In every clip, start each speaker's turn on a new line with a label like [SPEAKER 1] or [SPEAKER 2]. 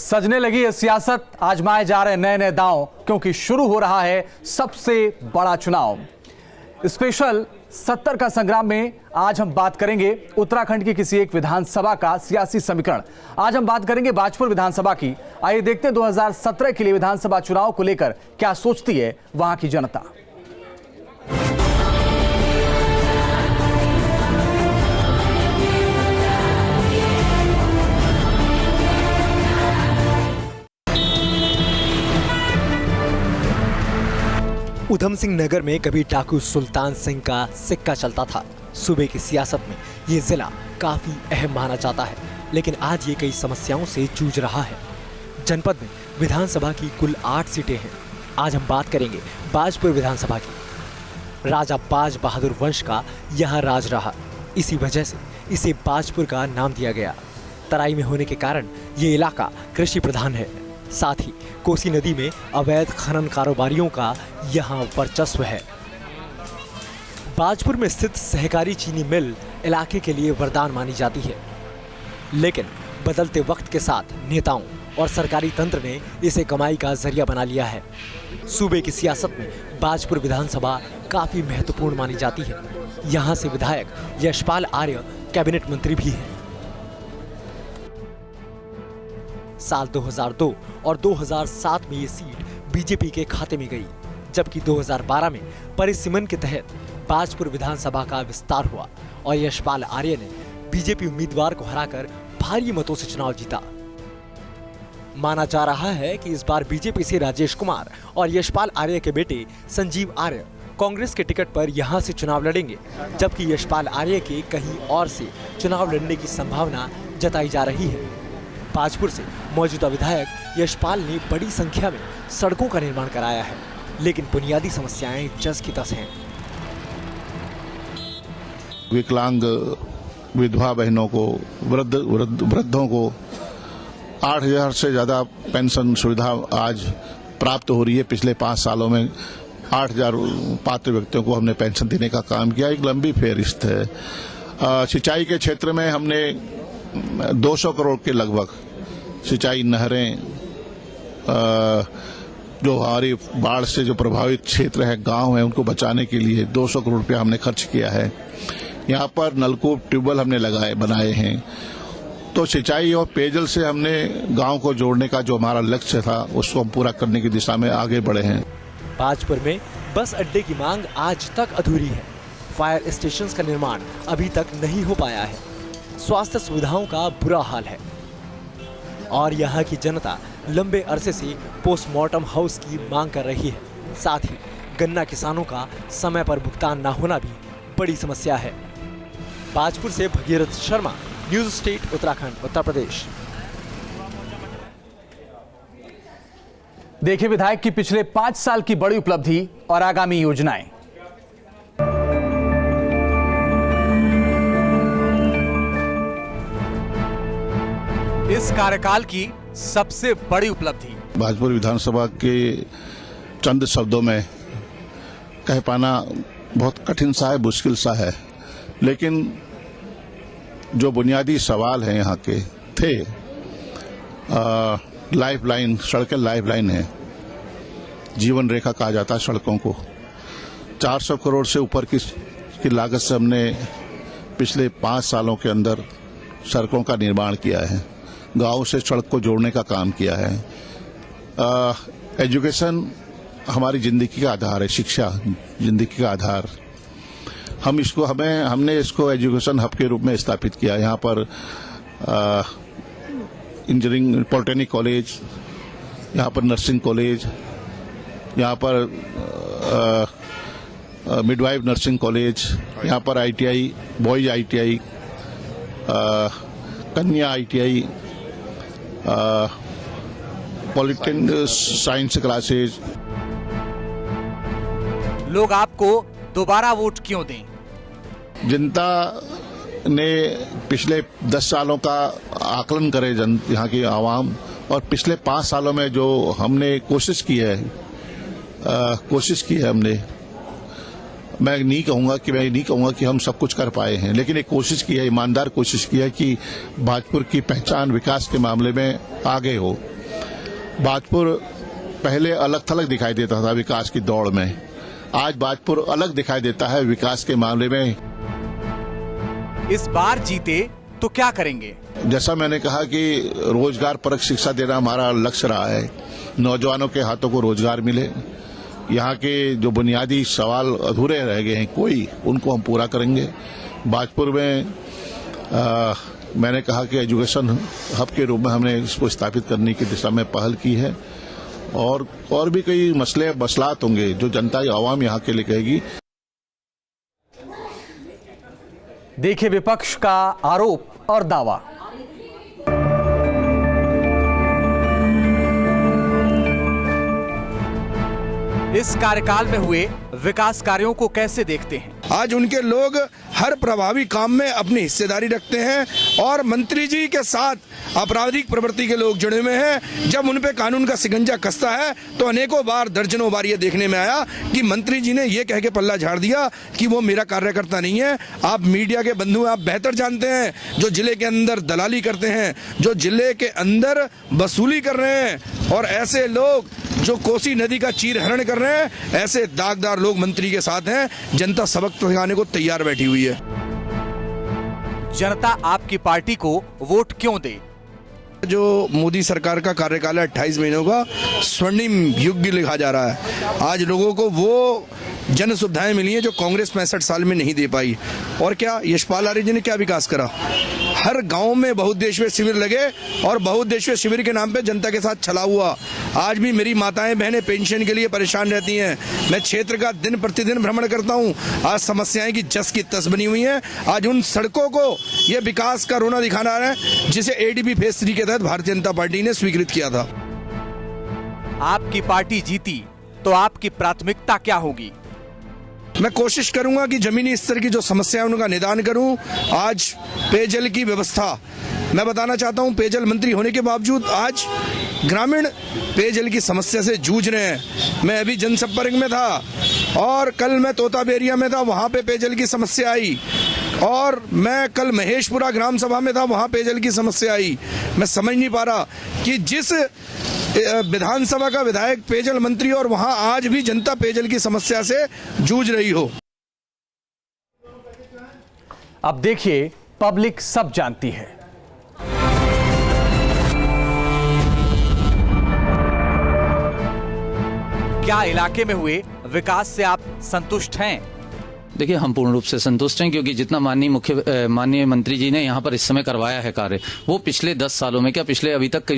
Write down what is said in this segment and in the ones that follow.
[SPEAKER 1] सजने लगी है सियासत, आजमाए जा रहे नए नए दांव, क्योंकि शुरू हो रहा है सबसे बड़ा चुनाव। स्पेशल 70 का संग्राम में आज हम बात करेंगे उत्तराखंड की किसी एक विधानसभा का सियासी समीकरण। आज हम बात करेंगे बाजपुर विधानसभा की। आइए देखते हैं 2017 के लिए विधानसभा चुनाव को लेकर क्या सोचती है वहां की जनता।
[SPEAKER 2] उधम सिंह नगर में कभी डाकू सुल्तान सिंह का सिक्का चलता था। सूबे की सियासत में ये जिला काफी अहम माना जाता है, लेकिन आज ये कई समस्याओं से जूझ रहा है। जनपद में विधानसभा की कुल 8 सीटें हैं। आज हम बात करेंगे बाजपुर विधानसभा की। राजा बाज बहादुर वंश का यहाँ राज रहा, इसी वजह से इसे बाजपुर का नाम दिया गया। तराई में होने के कारण ये इलाका कृषि प्रधान है। साथ ही कोसी नदी में अवैध खनन कारोबारियों का यहाँ वर्चस्व है। बाजपुर में स्थित सहकारी चीनी मिल इलाके के लिए वरदान मानी जाती है, लेकिन बदलते वक्त के साथ नेताओं और सरकारी तंत्र ने इसे कमाई का जरिया बना लिया है। सूबे की सियासत में बाजपुर विधानसभा काफी महत्वपूर्ण मानी जाती है। यहाँ से विधायक यशपाल आर्य कैबिनेट मंत्री भी हैं। साल 2002 और 2007 में ये सीट बीजेपी के खाते में गई, जबकि 2012 में परिसीमन के तहत बाजपुर विधानसभा का विस्तार हुआ और यशपाल आर्य ने बीजेपी उम्मीदवार को हराकर भारी मतों से चुनाव जीता। माना जा रहा है कि इस बार बीजेपी से राजेश कुमार और यशपाल आर्य के बेटे संजीव आर्य कांग्रेस के टिकट पर यहां से चुनाव लड़ेंगे, जबकि यशपाल आर्य के कहीं और से चुनाव लड़ने की संभावना जताई जा रही है। बाजपुर से मौजूदा विधायक यशपाल ने बड़ी संख्या में सड़कों का निर्माण कराया है, लेकिन बुनियादी समस्याएं जस की तस हैं।
[SPEAKER 3] विकलांग विधवा बहनों को, वृद्धों को 8,000 से ज्यादा पेंशन सुविधा आज प्राप्त हो रही है। पिछले 5 सालों में 8,000 पात्र व्यक्तियों को हमने पेंशन देने का काम किया। एक लंबी फेहरिस्त है। सिंचाई के क्षेत्र में हमने 200 करोड़ के लगभग सिंचाई नहरें, जो हमारी बाढ़ से जो प्रभावित क्षेत्र है, गांव है, उनको बचाने के लिए 200 करोड़ रुपया हमने खर्च किया है। यहाँ पर नलकूप, ट्यूबवेल हमने बनाए हैं। तो सिंचाई और पेयजल से हमने गांव को जोड़ने का जो हमारा लक्ष्य था, उसको हम पूरा करने की दिशा में आगे बढ़े हैं।
[SPEAKER 2] बाजपुर में बस अड्डे की मांग आज तक अधूरी है। फायर स्टेशन का निर्माण अभी तक नहीं हो पाया है। स्वास्थ्य सुविधाओं का बुरा हाल है और यहाँ की जनता लंबे अरसे से पोस्टमार्टम हाउस की मांग कर रही है। साथ ही गन्ना किसानों का समय पर भुगतान न होना भी बड़ी समस्या है। बाजपुर से भगीरथ शर्मा, न्यूज स्टेट उत्तराखंड, उत्तर प्रदेश।
[SPEAKER 1] देखिए विधायक की पिछले 5 साल की बड़ी उपलब्धि और आगामी योजनाएं। इस कार्यकाल की सबसे बड़ी उपलब्धि।
[SPEAKER 3] बाजपुर विधानसभा के चंद शब्दों में कह पाना बहुत कठिन सा है, मुश्किल सा है, लेकिन जो बुनियादी सवाल हैं यहाँ के थे, लाइफलाइन, सड़कें लाइफलाइन है, जीवन रेखा कहा जाता है सड़कों को। 400 करोड़ से ऊपर की लागत से हमने पिछले 5 सालों के अंदर सड़कों का निर्माण किया है, गांव से सड़क को जोड़ने का काम किया है। एजुकेशन हमारी जिंदगी का आधार है, शिक्षा जिंदगी का आधार। हमने इसको एजुकेशन हब के रूप में स्थापित किया। यहाँ पर इंजीनियरिंग पॉलिटेक्निक कॉलेज, यहाँ पर नर्सिंग कॉलेज, यहाँ पर मिडवाइफ नर्सिंग कॉलेज, यहाँ पर ITI, बॉयज ITI, कन्या ITI, पॉलिटेक्निक साइंस क्लासेज।
[SPEAKER 1] लोग आपको दोबारा वोट क्यों दें?
[SPEAKER 3] जनता ने पिछले 10 सालों का आकलन करे, यहाँ की आवाम, और पिछले 5 सालों में जो हमने कोशिश की है हमने, मैं नहीं कहूंगा कि हम सब कुछ कर पाए हैं, लेकिन एक कोशिश की है, ईमानदार कोशिश की है कि बाजपुर की पहचान विकास के मामले में आगे हो। बाजपुर पहले अलग थलग दिखाई देता था विकास की दौड़ में, आज बाजपुर अलग दिखाई देता है विकास के मामले में।
[SPEAKER 1] इस बार जीते तो क्या करेंगे?
[SPEAKER 3] जैसा मैंने कहा कि रोजगार परक शिक्षा देना हमारा लक्ष्य रहा है, नौजवानों के हाथों को रोजगार मिले, यहाँ के जो बुनियादी सवाल अधूरे रह गए हैं कोई, उनको हम पूरा करेंगे। बाजपुर में मैंने कहा कि एजुकेशन हब के रूप में हमने इसको स्थापित करने की दिशा में पहल की है, और भी कई मसले मसलात होंगे जो जनता या आवाम यहाँ के लिए कहेगी।
[SPEAKER 1] देखिए विपक्ष का आरोप और दावा। इस कार्यकाल में हुए विकास कार्यों को कैसे देखते हैं?
[SPEAKER 4] आज उनके लोग हर प्रभावी काम में अपनी हिस्सेदारी रखते हैं और मंत्री जी के साथ आपराधिक प्रवृत्ति के लोग जुड़े हुए हैं। जब उन पे कानून का शिकंजा कसता है तो अनेकों बार, दर्जनों बार ये देखने में आया कि मंत्री जी ने ये कह के पल्ला झाड़ दिया कि वो मेरा कार्यकर्ता नहीं है। आप मीडिया के बंधु, आप बेहतर जानते हैं, जो जिले के अंदर दलाली करते हैं, जो जिले के अंदर वसूली कर रहे हैं, और ऐसे लोग जो कोसी नदी का चीरहरण कर रहे हैं, ऐसे दागदार लोग मंत्री के साथ हैं। जनता सबक सिखाने को तैयार बैठी हुई है।
[SPEAKER 1] जनता आपकी पार्टी को वोट क्यों दे?
[SPEAKER 4] जो मोदी सरकार का कार्यकाल है 28 महीनों का, स्वर्णिम युग भी लिखा जा रहा है। आज लोगों को वो जन सुविधाएं मिली हैं जो कांग्रेस 65 साल में नहीं दे पाई। और क्या यशपाल आर्य जी ने क्या विकास करा? हर गांव में बहुउद्देशीय शिविर लगे और बहुउद्देशीय शिविर के नाम पे जनता के साथ छला हुआ। आज भी मेरी माताएं बहनें पेंशन के लिए परेशान रहती हैं। मैं क्षेत्र का दिन प्रतिदिन भ्रमण करता हूं। आज समस्याएं की जस की तस बनी हुई हैं। आज उन सड़कों को ये विकास का रोना दिखाना है जिसे एडीबी फेज 3 के तहत भारतीय जनता पार्टी ने स्वीकृत किया था।
[SPEAKER 1] आपकी पार्टी जीती तो आपकी प्राथमिकता क्या होगी?
[SPEAKER 4] मैं कोशिश करूंगा कि जमीनी स्तर की जो समस्या है उनका निदान करूं। आज पेयजल की व्यवस्था, मैं बताना चाहता हूं, पेयजल मंत्री होने के बावजूद आज ग्रामीण पेयजल की समस्या से जूझ रहे हैं। मैं अभी जनसंपर्क में था और कल मैं तोताब एरिया में था, वहां पे पेयजल की समस्या आई, और मैं कल महेशपुरा ग्राम सभा में था, वहां पेयजल की समस्या आई। मैं समझ नहीं पा रहा कि जिस विधानसभा का विधायक पेयजल मंत्री और वहां आज भी जनता पेयजल की समस्या से जूझ रही हो।
[SPEAKER 1] अब देखिए, पब्लिक सब जानती है। क्या इलाके में हुए विकास से आप संतुष्ट हैं?
[SPEAKER 5] देखिए, हम पूर्ण रूप से संतुष्ट हैं, क्योंकि जितना माननीय मंत्री जी ने यहाँ पर इस समय करवाया है कार्य, वो पिछले 10 सालों में क्या, पिछले अभी तक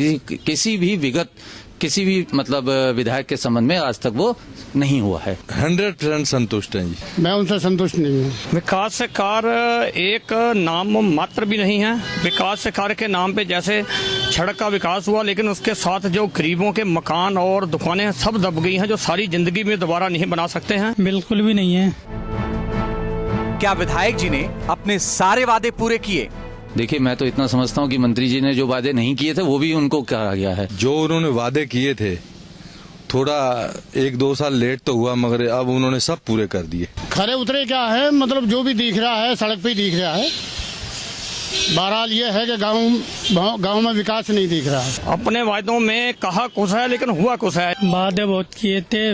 [SPEAKER 5] किसी भी मतलब विधायक के संबंध में आज तक वो नहीं हुआ है।
[SPEAKER 6] 100% संतुष्ट हैं जी।
[SPEAKER 7] मैं उनसे संतुष्ट नहीं हूँ।
[SPEAKER 8] विकास से कार्य एक नाम मात्र भी नहीं है। विकास से कार्य के नाम पे जैसे सड़क का विकास हुआ, लेकिन उसके साथ जो गरीबों के मकान और दुकानें सब दब गई हैं, जो सारी जिंदगी में दोबारा नहीं बना सकते हैं।
[SPEAKER 9] बिल्कुल भी नहीं है।
[SPEAKER 1] क्या विधायक जी ने अपने सारे वादे पूरे किए?
[SPEAKER 5] देखिए, मैं तो इतना समझता हूँ कि मंत्री जी ने जो वादे नहीं किए थे वो भी उनको कहा गया है।
[SPEAKER 6] जो उन्होंने वादे किए थे, थोड़ा 1-2 साल लेट तो हुआ, मगर अब उन्होंने सब पूरे कर दिए।
[SPEAKER 7] खरे उतरे क्या है, मतलब जो भी दिख रहा है सड़क पे ही दिख रहा है। बहरहाल ये है कि गांव में विकास नहीं दिख रहा है।
[SPEAKER 8] अपने वादों में कहा कुछ है लेकिन हुआ कुछ है।
[SPEAKER 9] वादे बहुत किए थे,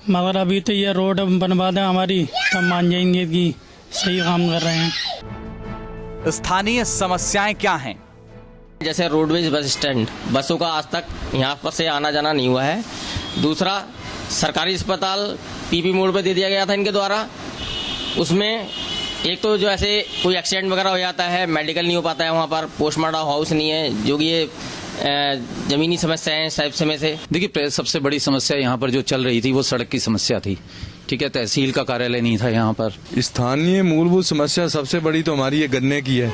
[SPEAKER 9] मगर अभी तो ये रोड बनवा दें हमारी, तो मान जाएंगे कि सही काम कर रहे हैं।
[SPEAKER 1] स्थानीय समस्याएं क्या हैं?
[SPEAKER 10] जैसे रोडवेज बस स्टैंड, बसों का आज तक यहाँ पर से आना जाना नहीं हुआ है। दूसरा, सरकारी अस्पताल पीपी मोड पे दे दिया गया था इनके द्वारा। उसमें एक तो जो ऐसे कोई एक्सीडेंट वगैरह हो जाता है, मेडिकल नहीं हो पाता है, वहाँ पर पोस्टमार्टम हाउस नहीं है, जो कि ये जमीनी समस्याएं सब समय से।
[SPEAKER 5] देखिए, सबसे बड़ी समस्या यहाँ पर जो चल रही थी वो सड़क की समस्या थी। ठीक है, तहसील का कार्यालय नहीं था यहाँ पर।
[SPEAKER 6] स्थानीय मूलभूत समस्या सबसे बड़ी तो हमारी ये गन्ने की है।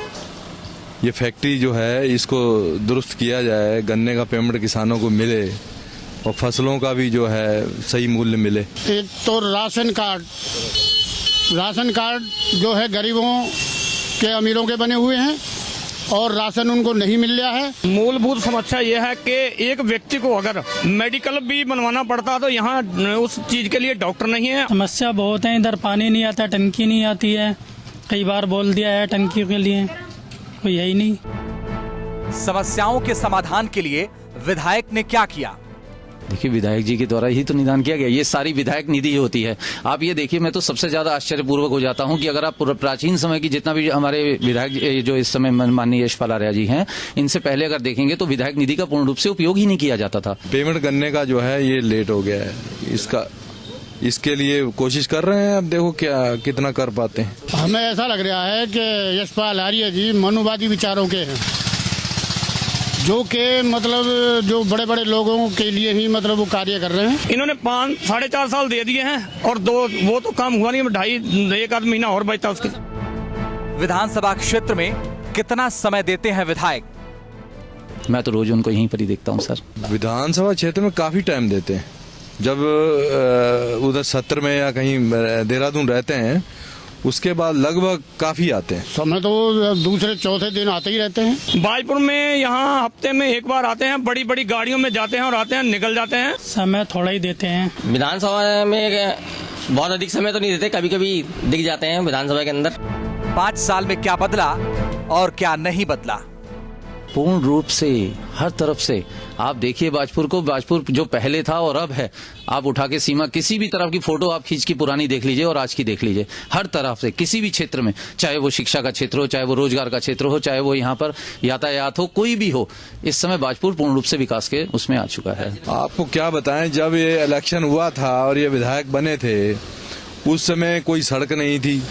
[SPEAKER 6] ये फैक्ट्री जो है, इसको दुरुस्त किया जाए, गन्ने का पेमेंट किसानों को मिले और फसलों का भी जो है सही मूल्य मिले।
[SPEAKER 7] एक तो राशन कार्ड जो है गरीबों के अमीरों के बने हुए हैं और राशन उनको नहीं मिल रहा है।
[SPEAKER 8] मूलभूत समस्या यह है कि एक व्यक्ति को अगर मेडिकल भी बनवाना पड़ता है तो यहाँ उस चीज के लिए डॉक्टर नहीं है।
[SPEAKER 9] समस्या बहुत है, इधर पानी नहीं आता, टंकी नहीं आती है, कई बार बोल दिया है टंकी के लिए, कोई यही नहीं।
[SPEAKER 1] समस्याओं के समाधान के लिए विधायक ने क्या किया?
[SPEAKER 5] देखिए, विधायक जी के द्वारा ही तो निदान किया गया। ये सारी विधायक निधि होती है। आप ये देखिए, मैं तो सबसे ज्यादा आश्चर्यपूर्वक हो जाता हूं कि अगर आप प्राचीन समय की जितना भी हमारे विधायक जो इस समय माननीय यशपाल आर्या जी हैं, इनसे पहले अगर देखेंगे तो विधायक निधि का पूर्ण रूप से उपयोग ही नहीं किया जाता था।
[SPEAKER 6] पेमेंट करने का जो है ये लेट हो गया है। इसके लिए कोशिश कर रहे हैं, अब देखो कितना कर पाते हैं।
[SPEAKER 7] हमें ऐसा लग रहा है कि यशपाल आर्या जी मनुवादी विचारों के हैं, जो कि मतलब जो बड़े बड़े लोगों के लिए ही मतलब वो कार्य कर रहे हैं।
[SPEAKER 8] इन्होंने 4.5 साल दे दिए हैं और वो तो काम हुआ नहीं, 2.5 महीना और बचता उसके।
[SPEAKER 1] विधानसभा क्षेत्र में कितना समय देते हैं विधायक?
[SPEAKER 5] मैं तो रोज उनको यहीं पर ही देखता हूँ सर।
[SPEAKER 6] विधानसभा क्षेत्र में काफी टाइम देते हैं। जब उधर सत्र में या कहीं देहरादून रहते हैं, उसके बाद लगभग काफी आते हैं।
[SPEAKER 7] समय तो दूसरे चौथे दिन आते ही रहते हैं।
[SPEAKER 8] बाजपुर में यहाँ हफ्ते में एक बार आते हैं, बड़ी बड़ी गाड़ियों में जाते हैं और आते हैं, निकल जाते हैं।
[SPEAKER 9] समय थोड़ा ही देते हैं।
[SPEAKER 10] विधानसभा में बहुत अधिक समय तो नहीं देते, कभी कभी दिख जाते हैं विधानसभा के अंदर।
[SPEAKER 1] 5 साल में क्या बदला और क्या नहीं बदला?
[SPEAKER 5] पूर्ण रूप से हर तरफ से आप देखिए बाजपुर जो पहले था और अब है, आप उठा के सीमा किसी भी तरफ की फोटो आप खींच की पुरानी देख लीजिए और आज की देख लीजिए। हर तरफ से किसी भी क्षेत्र में, चाहे वो शिक्षा का क्षेत्र हो, चाहे वो रोजगार का क्षेत्र हो, चाहे वो यहाँ पर यातायात हो, कोई भी हो, इस समय बाजपुर पूर्ण रूप से विकास के उसमें आ चुका है।
[SPEAKER 6] आपको क्या बताएं, जब ये इलेक्शन हुआ था और ये विधायक बने थे, उस समय कोई सड़क नहीं थी,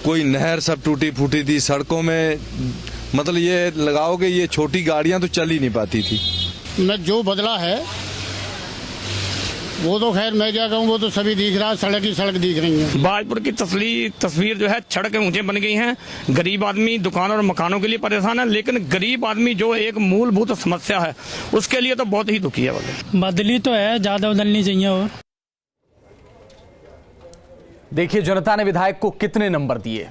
[SPEAKER 6] कोई नहर सब टूटी फूटी थी। सड़कों में मतलब ये लगाओ कि ये छोटी गाड़ियां तो चल ही नहीं पाती थी।
[SPEAKER 7] मैं जो बदला है वो तो खैर मैं क्या कहूँ, वो तो सभी दिख रहा है, सड़क ही सड़क दिख रही है।
[SPEAKER 8] बाजपुर की तस्वीर जो है, सड़कें ऊंचे बन गई हैं, गरीब आदमी दुकान और मकानों के लिए परेशान है, लेकिन गरीब आदमी जो एक मूलभूत समस्या है उसके लिए तो बहुत ही दुखी है।
[SPEAKER 9] बदली तो है, ज्यादा बदलनी चाहिए। और
[SPEAKER 1] देखिए जनता ने विधायक को कितने नंबर दिए।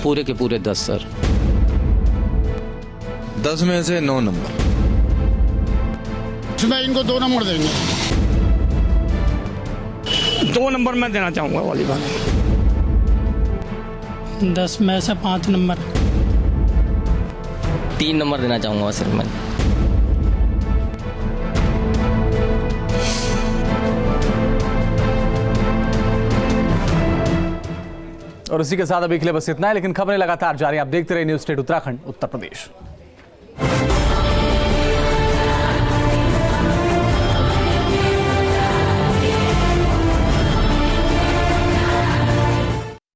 [SPEAKER 5] पूरे के पूरे 10 सर।
[SPEAKER 6] 10 में से 9 नंबर।
[SPEAKER 7] इसमें इनको 2 नंबर देंगे।
[SPEAKER 8] 2 नंबर मैं देना चाहूंगा वाली बात।
[SPEAKER 9] 10 में से 5 नंबर।
[SPEAKER 10] 3 नंबर देना चाहूंगा सिर्फ मैं।
[SPEAKER 1] और इसी के साथ अभी के लिए बस इतना है, लेकिन खबरें लगातार जारी। आप देखते रहिए न्यूज़ स्टेट उत्तराखंड, उत्तर प्रदेश।